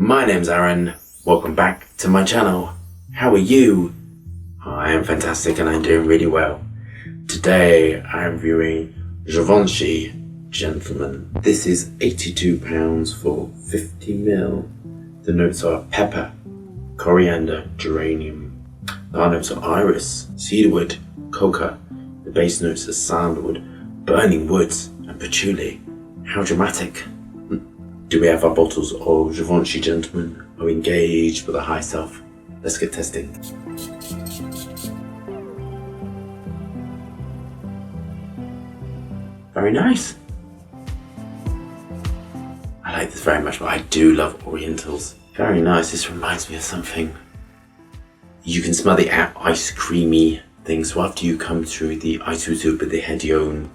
My name's Aaron, welcome back to my channel. How are you? I am fantastic and I'm doing really well. Today I'm reviewing Givenchy Gentleman. This is £82 for 50ml. The notes are pepper, coriander, geranium. The high notes are iris, cedarwood, coca. The base notes are sandalwood, burning woods and patchouli. How dramatic. Do we have our bottles of Givenchy Gentleman? Are we engaged with a high self? Let's get testing. Very nice. I like this very much, but I do love Orientals. Very nice. This reminds me of something. You can smell the ice creamy thing. So after you come through the ice soup with the Hedione,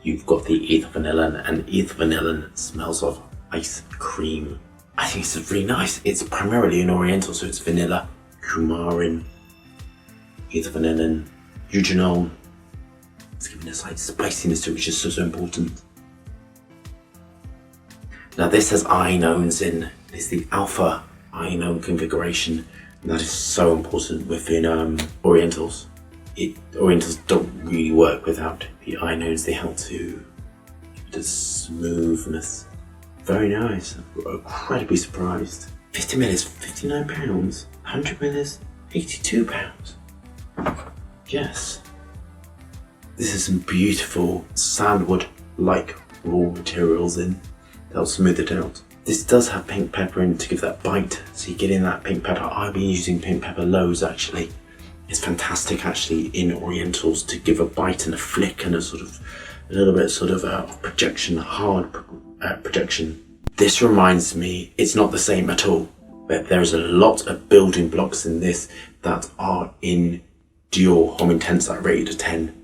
you've got the ether vanilla, and ether vanilla smells of ice cream. I think this is really nice. It's primarily an Oriental, so it's vanilla, coumarin, ether vanillin, eugenol. It's giving us like spiciness to it, which is so important. Now this has inones in. It's the alpha inone configuration, and that is so important within Orientals. Orientals don't really work without the inones. They help to give it a smoothness. Very nice. I'm incredibly surprised. 50ml is £59. 100ml is £82. Yes. This is some beautiful sandalwood-like raw materials in. They'll smooth it out. This does have pink pepper in to give that bite, so you get in that pink pepper. I've been using pink pepper loads actually. It's fantastic actually in Orientals to give a bite and a flick and a little bit of projection, hard projection. This reminds me, it's not the same at all, but there's a lot of building blocks in this that are in Dior Homme Intense that rated a 10.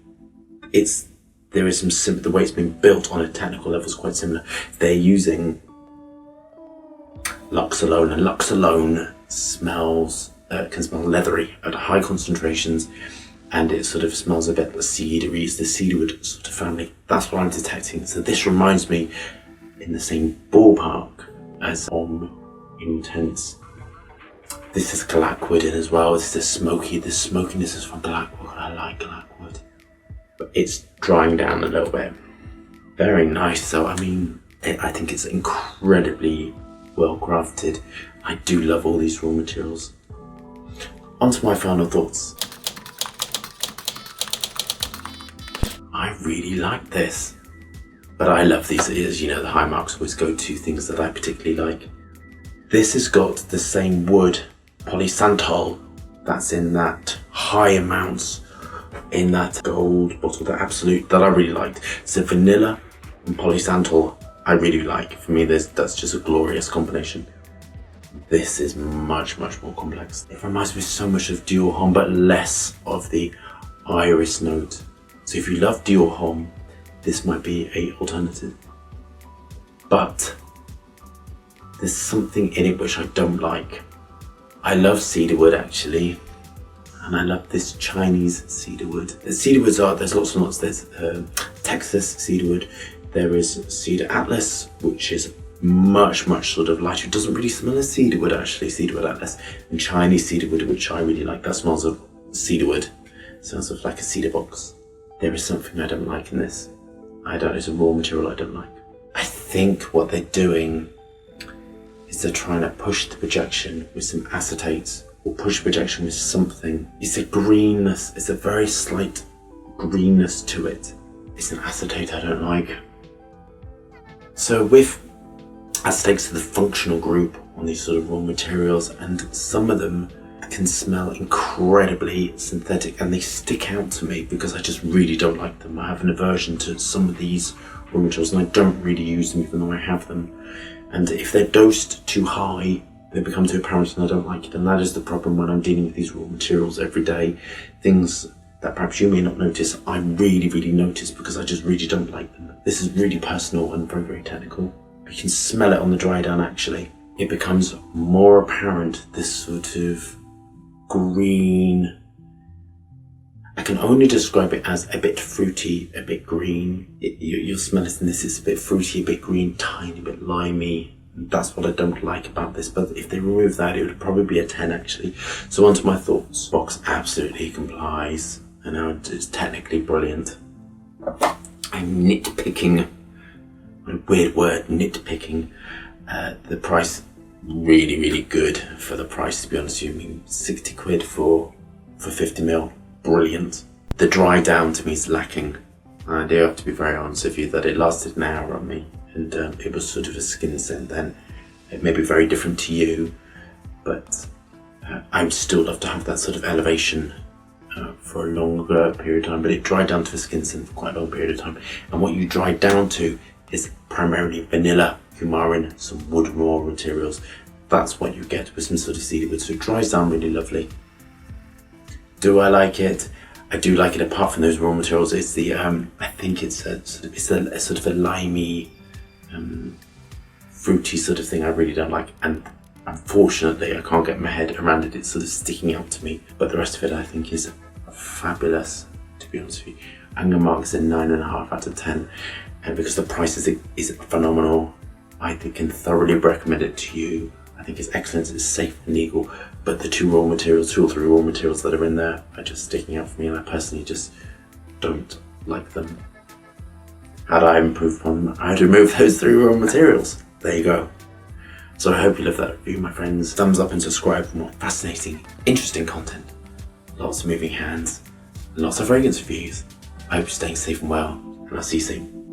There is some the way it's been built on a technical level is quite similar. They're using Luxe Alone, and Luxe Alone can smell leathery at high concentrations, and it sort of smells a bit cedary. It's the cedarwood sort of family. That's what I'm detecting. So this reminds me in the same ballpark as Homme Intense. This is Blackwood in as well. This is smoky. The smokiness is from Blackwood. I like Blackwood, but it's drying down a little bit. Very nice. So I mean, I think it's incredibly well crafted. I do love all these raw materials. On to my final thoughts. I really like this, but I love these. As you know, the high marks always go to things that I particularly like. This has got the same wood, polysantol, that's in that high amounts in that gold bottle, the Absolute, that I really liked. So vanilla and polysantol, I really like. For me, that's just a glorious combination. This is much more complex. It reminds me so much of Dior Homme, but less of the iris note. So if you love Dior Homme, this might be an alternative. But there's something in it which I don't like. I love cedarwood actually, and I love this Chinese cedarwood. The cedarwoods there's lots and lots. There's Texas cedarwood. There is Cedar Atlas, which is much sort of lighter. It doesn't really smell of cedarwood actually, Cedarwood Atlas. And Chinese cedarwood, which I really like. That smells of cedarwood. Sounds of like a cedar box. There is something I don't like in this. It's a raw material I don't like. I think what they're doing is they're trying to push the projection with some acetates, or push projection with something. It's a greenness, it's a very slight greenness to it. It's an acetate I don't like. So with acetates are the functional group on these sort of raw materials, and some of them can smell incredibly synthetic and they stick out to me because I just really don't like them. I have an aversion to some of these raw materials and I don't really use them even though I have them. And if they're dosed too high, they become too apparent and I don't like it. And that is the problem when I'm dealing with these raw materials every day. Things that perhaps you may not notice, I really notice because I just really don't like them. This is really personal and very technical. You can smell it on the dry down actually. It becomes more apparent, this sort of green. I can only describe it as a bit fruity, a bit green. You'll smell it in this, it's a bit fruity, a bit green, tiny bit limey. That's what I don't like about this, but if they remove that, it would probably be a 10 actually. So on to my thoughts. Box absolutely complies. I know it's technically brilliant. I'm nitpicking, a weird word, nitpicking. The price, really, really good for the price, to be honest with you. I mean, 60 quid for 50ml, brilliant. The dry down to me is lacking. I do have to be very honest with you that it lasted an hour on me, and it was sort of a skin scent then. It may be very different to you, but I would still love to have that sort of elevation for a longer period of time, but it dried down to a skin scent for quite a long period of time. And what you dried down to is primarily vanilla, coumarin, some wood raw materials. That's what you get with some sort of cedarwood. So it dries down really lovely. Do I like it? I do like it. Apart from those raw materials, it's the I think it's a sort of a limey, fruity sort of thing. I really don't like, and unfortunately, I can't get my head around it. It's sort of sticking out to me. But the rest of it, I think, is fabulous. To be honest with you, I'm gonna mark this a 9.5 out of 10, and because the price is phenomenal, I can thoroughly recommend it to you. I think it's excellent. It's safe and legal. But the two or three raw materials that are in there are just sticking out for me, and I personally just don't like them. How do I improve upon them? I had to remove those 3 raw materials. There you go. So I hope you love that review, my friends. Thumbs up and subscribe for more fascinating, interesting content. Lots of moving hands, lots of fragrance reviews. I hope you're staying safe and well, and I'll see you soon.